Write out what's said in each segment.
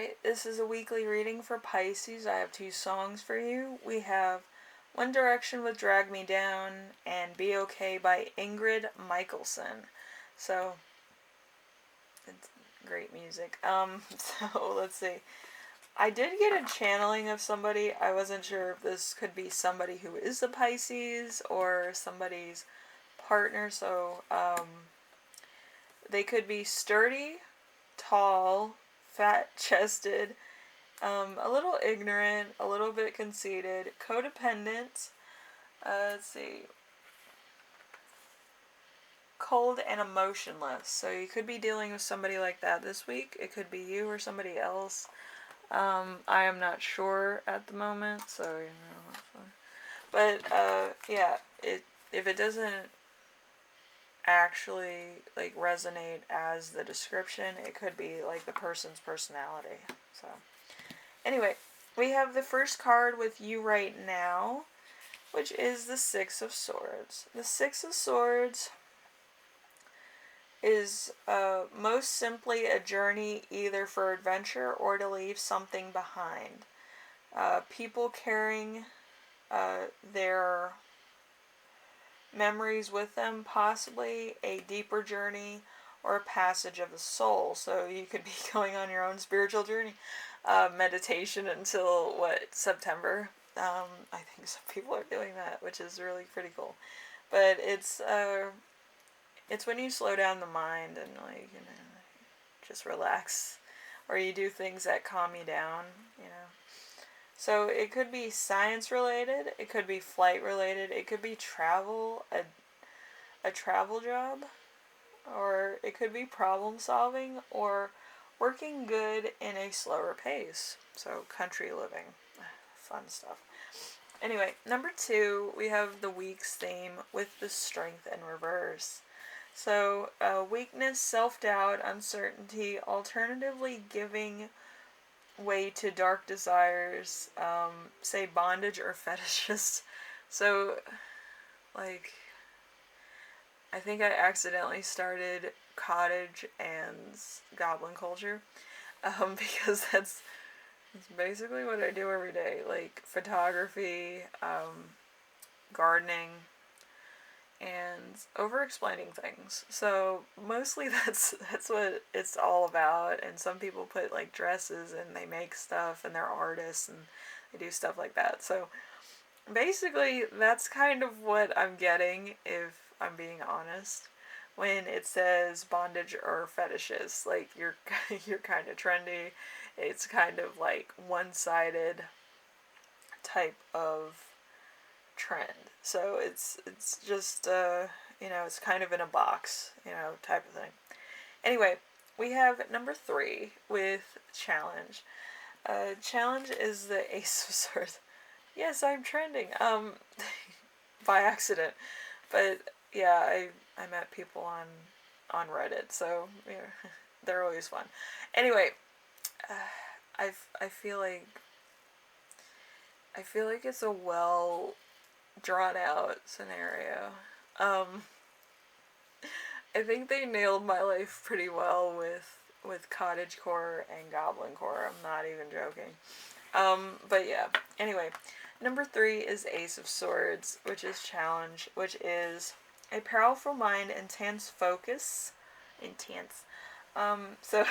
Alright, this is a weekly reading for Pisces. I have 2 songs for you. We have One Direction with Drag Me Down and Be Okay by Ingrid Michealson. So, it's great music. So let's see. I did get a channeling of somebody. I wasn't sure if this could be somebody who is a Pisces or somebody's partner. So, they could be sturdy, tall, fat-chested, a little ignorant, a little bit conceited, codependent, let's see, cold and emotionless. So you could be dealing with somebody like that this week. It could be you or somebody else. I am not sure at the moment, so, you know. But, yeah, if it doesn't actually, like, resonate as the description, it could be, like, the person's personality, so. Anyway, we have the first card with you right now, which is the Six of Swords. The Six of Swords is most simply a journey either for adventure or to leave something behind. People carrying their memories with them, possibly a deeper journey or a passage of the soul. So you could be going on your own spiritual journey. Meditation until, September? I think some people are doing that, which is really pretty cool. But it's when you slow down the mind and, like, you know, just relax. Or you do things that calm you down, you know. So it could be science related, it could be flight related, it could be travel, a travel job, or it could be problem solving, or working good in a slower pace. So country living. Fun stuff. Anyway, number 2, we have the week's theme with the strength in reverse. So, weakness, self-doubt, uncertainty, alternatively giving way to dark desires, say bondage or fetishes. So, like, I think I accidentally started cottage and goblin culture, because that's basically what I do every day, like photography, gardening, and over-explaining things. So mostly that's what it's all about. And some people put, like, dresses and they make stuff and they're artists and they do stuff like that. So basically that's kind of what I'm getting, if I'm being honest, when it says bondage or fetishes. Like, you're kind of trendy. It's kind of like one-sided type of trend. So it's just, it's kind of in a box, type of thing. Anyway, we have number 3 with challenge. Challenge is the Ace of Swords. Yes, I'm trending. By accident. But yeah, I met people on Reddit, so yeah, they're always fun. Anyway, I feel like it's a well drawn out scenario. I think they nailed my life pretty well with cottagecore and goblincore. I'm not even joking. But yeah. Anyway, number 3 is Ace of Swords, which is challenge, which is a powerful mind, intense focus, so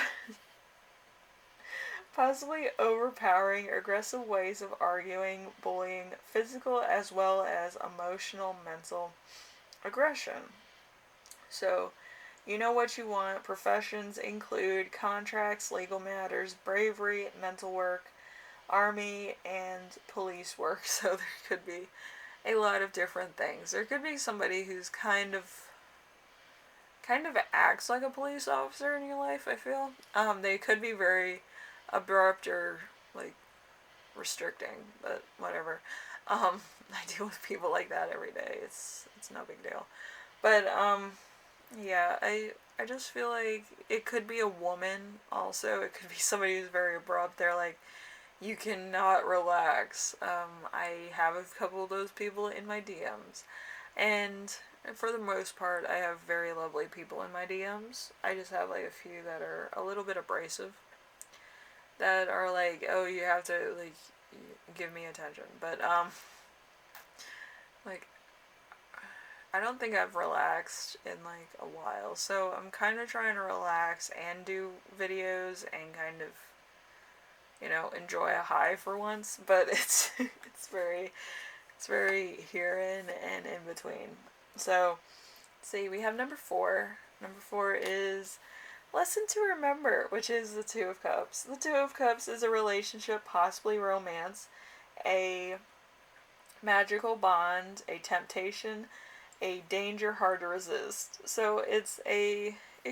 possibly overpowering, aggressive ways of arguing, bullying, physical as well as emotional, mental aggression. So, you know what you want. Professions include contracts, legal matters, bravery, mental work, army, and police work. So there could be a lot of different things. There could be somebody who's kind of acts like a police officer in your life, I feel. They could be very abrupt or, like, restricting, but whatever. I deal with people like that every day. It's no big deal. But yeah, I just feel like it could be a woman also. It could be somebody who's very abrupt. They're like, you cannot relax. I have a couple of those people in my DMs. And for the most part, I have very lovely people in my DMs. I just have, like, a few that are a little bit abrasive. that are like, oh, you have to, like, give me attention. But, like, I don't think I've relaxed in, like, a while. So I'm kind of trying to relax and do videos and kind of, you know, enjoy a high for once. But it's very here and in between. So, let's see, we have number 4. Number 4 is Lesson to Remember, which is the Two of Cups. The Two of Cups is a relationship, possibly romance, a magical bond, a temptation, a danger hard to resist. So it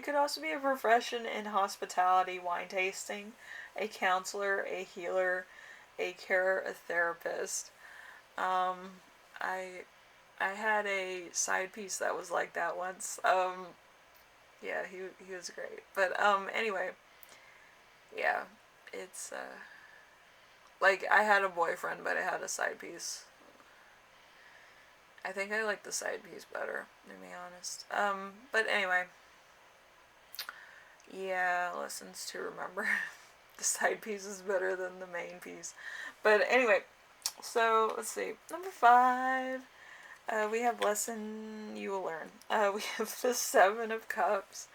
could also be a profession in hospitality, wine tasting, a counselor, a healer, a carer, a therapist. I I had a side piece that was like that once. Yeah, he was great. But anyway, yeah, it's like I had a boyfriend, but I had a side piece. I think I like the side piece better, to be honest. But anyway, yeah, lessons to remember. The side piece is better than the main piece. But anyway, so let's see. Number 5, we have lesson you will learn. We have the 7 of Cups.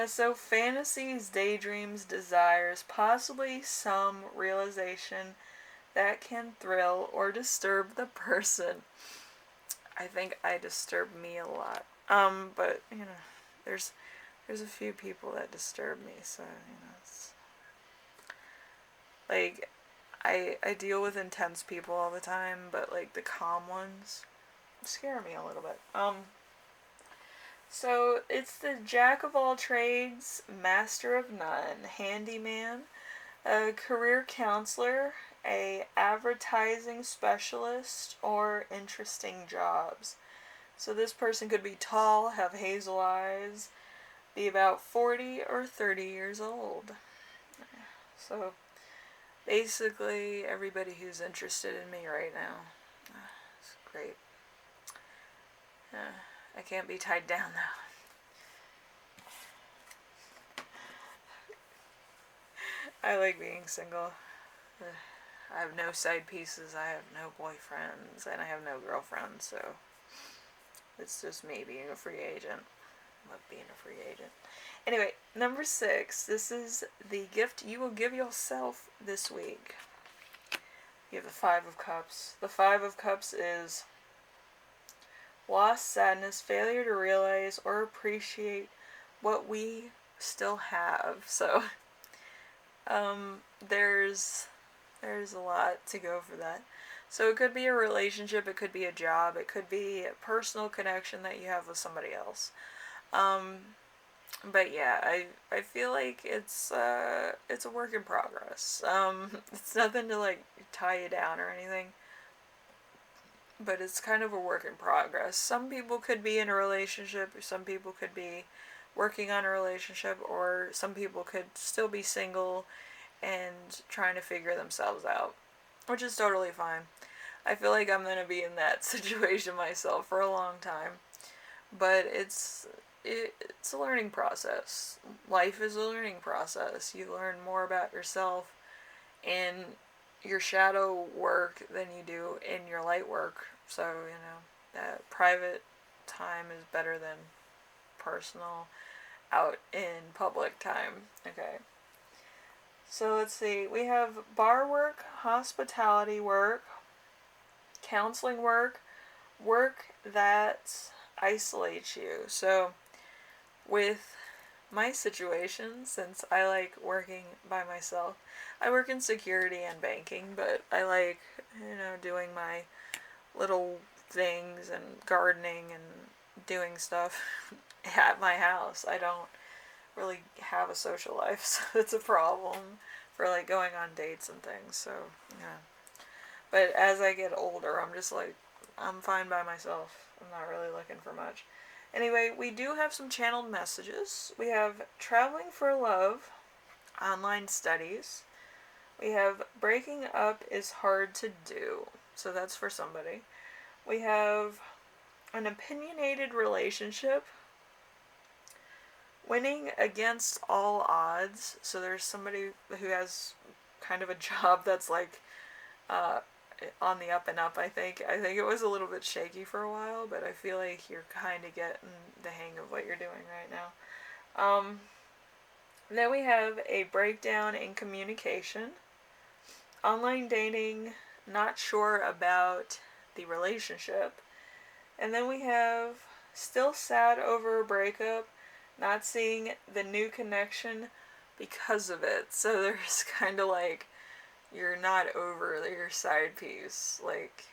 So fantasies, daydreams, desires, possibly some realization that can thrill or disturb the person. I think I disturb me a lot. But you know, there's a few people that disturb me, so you know, it's like I deal with intense people all the time, but like the calm ones scare me a little bit. So it's the Jack of all trades, master of none, handyman, a career counselor, a advertising specialist, or interesting jobs. So this person could be tall, have hazel eyes, be about 40 or 30 years old. So basically everybody who's interested in me right now. It's great. I can't be tied down though. I like being single. I have no side pieces, I have no boyfriends, and I have no girlfriends, so it's just me being a free agent. I love being a free agent. Anyway, number 6. This is the gift you will give yourself this week. You have the 5 of Cups. The 5 of Cups is loss, sadness, failure to realize or appreciate what we still have. So, there's a lot to go for that. So it could be a relationship, it could be a job, it could be a personal connection that you have with somebody else. But yeah, I feel like it's a work in progress. It's nothing to like tie you down or anything, but it's kind of a work in progress. Some people could be in a relationship, or some people could be working on a relationship, or some people could still be single and trying to figure themselves out, which is totally fine. I feel like I'm gonna be in that situation myself for a long time, but it's a learning process. Life is a learning process. You learn more about yourself in your shadow work than you do in your light work. So, you know, that private time is better than personal out in public time. Okay. So let's see. We have bar work, hospitality work, counseling work, work that isolates you. So with my situation, since I like working by myself, I work in security and banking, but I like, you know, doing my little things and gardening and doing stuff at my house. I don't really have a social life, so it's a problem for like going on dates and things. So yeah, but as I get older, I'm just like, I'm fine by myself. I'm not really looking for much. Anyway, we do have some channeled messages. We have traveling for love, online studies. We have breaking up is hard to do. So that's for somebody. We have an opinionated relationship, winning against all odds. So there's somebody who has kind of a job that's like on the up and up, I think. I think it was a little bit shaky for a while, but I feel like you're kind of getting the hang of what you're doing right now. Then we have a breakdown in communication. Online dating, not sure about the relationship. And then we have still sad over a breakup, not seeing the new connection because of it. So there's kind of like, you're not over your side piece. Like,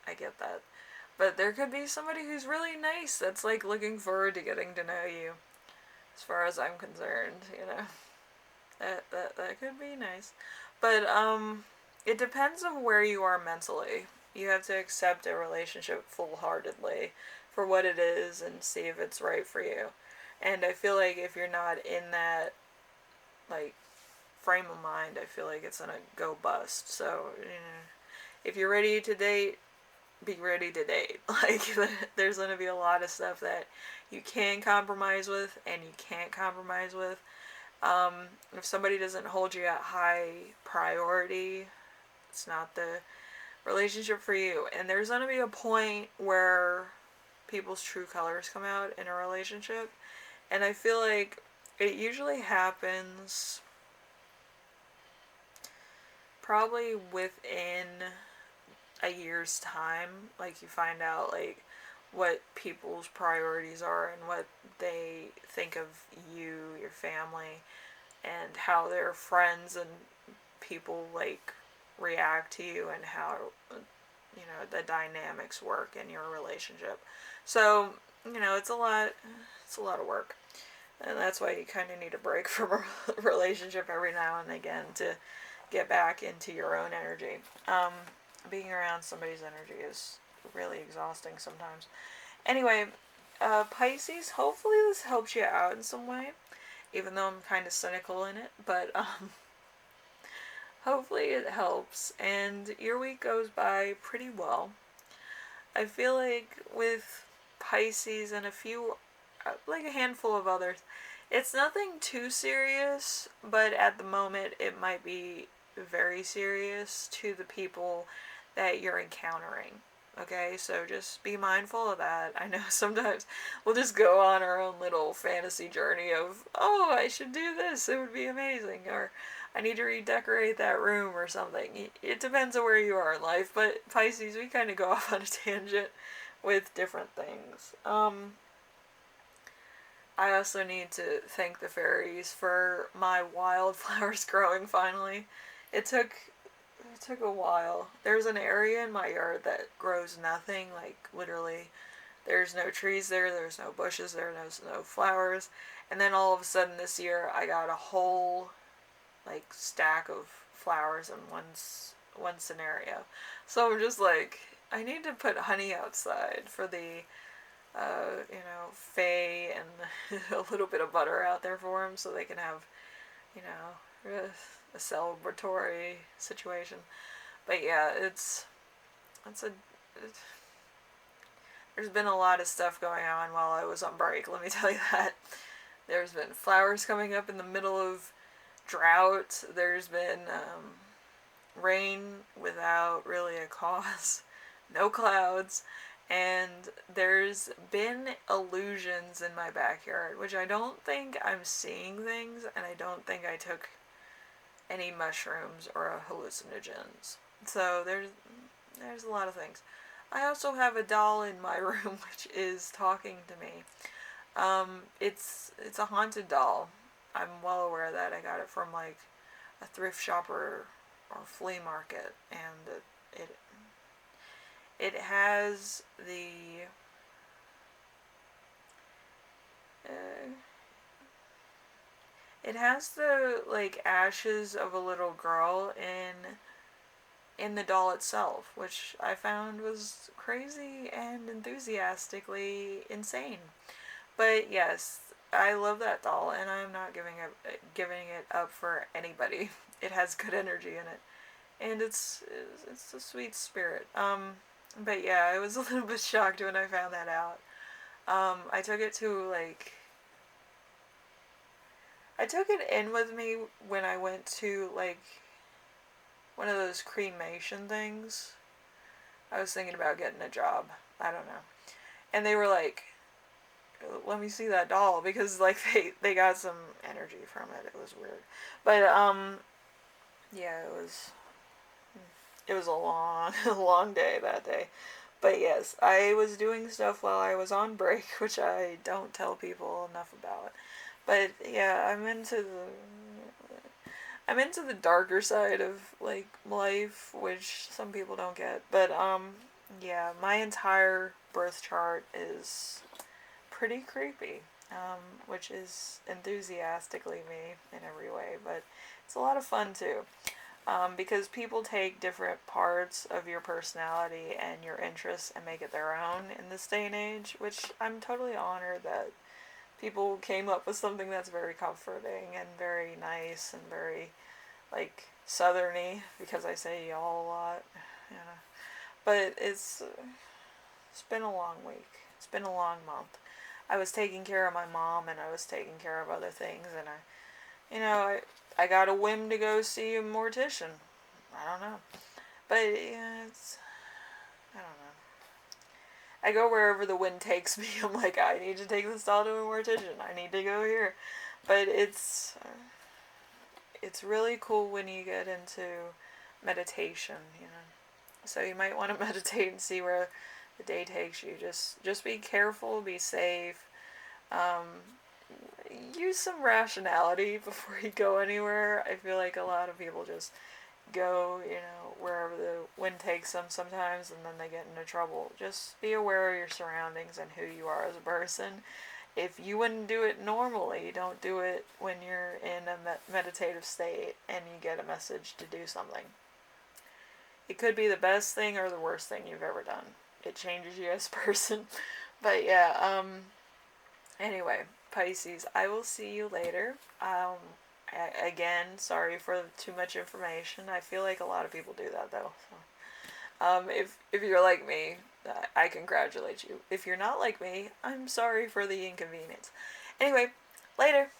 I get that. But there could be somebody who's really nice that's like looking forward to getting to know you. As far as I'm concerned, you know. That could be nice. But it depends on where you are mentally. You have to accept a relationship full-heartedly for what it is and see if it's right for you. And I feel like if you're not in that like frame of mind, I feel like it's gonna go bust. So, you know, if you're ready to date, be ready to date. Like, there's gonna be a lot of stuff that you can compromise with and you can't compromise with. If somebody doesn't hold you at high priority, it's not the relationship for you. And there's gonna be a point where people's true colors come out in a relationship. And I feel like it usually happens probably within a year's time. Like, you find out like what people's priorities are and what they think of you, your family, and how their friends and people like react to you, and how, you know, the dynamics work in your relationship. So, you know, it's a lot of work. And that's why you kind of need a break from a relationship every now and again to get back into your own energy. Being around somebody's energy is really exhausting sometimes. Anyway, Pisces, hopefully this helps you out in some way, even though I'm kind of cynical in it, but hopefully it helps, and your week goes by pretty well. I feel like with Pisces and a few, like a handful of others, it's nothing too serious, but at the moment it might be very serious to the people that you're encountering. Okay, so just be mindful of that. I know sometimes we'll just go on our own little fantasy journey of, oh, I should do this, it would be amazing, or I need to redecorate that room or something. It depends on where you are in life, but Pisces, we kind of go off on a tangent with different things. I also need to thank the fairies for my wildflowers growing finally. It took a while. There's an area in my yard that grows nothing, like literally there's no trees there, there's no bushes there, there's no flowers. And then all of a sudden this year I got a whole like stack of flowers in one scenario. So I'm just like, I need to put honey outside for the you know, fae, and a little bit of butter out there for them so they can have, you know, a celebratory situation. But yeah, there's been a lot of stuff going on while I was on break, let me tell you that. There's been flowers coming up in the middle of drought. There's been rain without really a cause. No clouds. And there's been illusions in my backyard, which I don't think I'm seeing things, and I don't think I took any mushrooms or hallucinogens. So there's a lot of things. I also have a doll in my room which is talking to me. It's a haunted doll. I'm well aware of that. I got it from like a thrift shop or flea market, and it has the it has the like ashes of a little girl in the doll itself, which I found was crazy and enthusiastically insane. But yes, I love that doll, and I'm not giving it up for anybody. It has good energy in it, and it's a sweet spirit. But yeah, I was a little bit shocked when I found that out. I took it to like, I took it in with me when I went to like one of those cremation things. I was thinking about getting a job. I don't know. And they were like, let me see that doll, because like they got some energy from it. It was weird. But yeah, it was a long long day that day. But yes, I was doing stuff while I was on break, which I don't tell people enough about. But yeah, I'm into the darker side of like life, which some people don't get. But yeah, my entire birth chart is pretty creepy, which is enthusiastically me in every way. But it's a lot of fun too, because people take different parts of your personality and your interests and make it their own in this day and age, which I'm totally honored that people came up with something that's very comforting and very nice and very like southerny, because I say y'all a lot, you know. But it's been a long week. It's been a long month. I was taking care of my mom and I was taking care of other things, and I got a whim to go see a mortician. I don't know, but yeah, it's I don't know. I go wherever the wind takes me. I'm like, I need to take this doll to a mortician. I need to go here, but it's really cool when you get into meditation, So you might want to meditate and see where the day takes you. Just be careful, be safe. Um, Use some rationality before you go anywhere. I feel like a lot of people just go, wherever the wind takes them sometimes, and then they get into trouble. Just be aware of your surroundings and who you are as a person. If you wouldn't do it normally, don't do it when you're in a meditative state and you get a message to do something. It could be the best thing or the worst thing you've ever done. It changes you as a person. But yeah, anyway, Pisces, I will see you later. Again, sorry for too much information. I feel like a lot of people do that though. So, if you're like me, I congratulate you. If you're not like me, I'm sorry for the inconvenience. Anyway, later.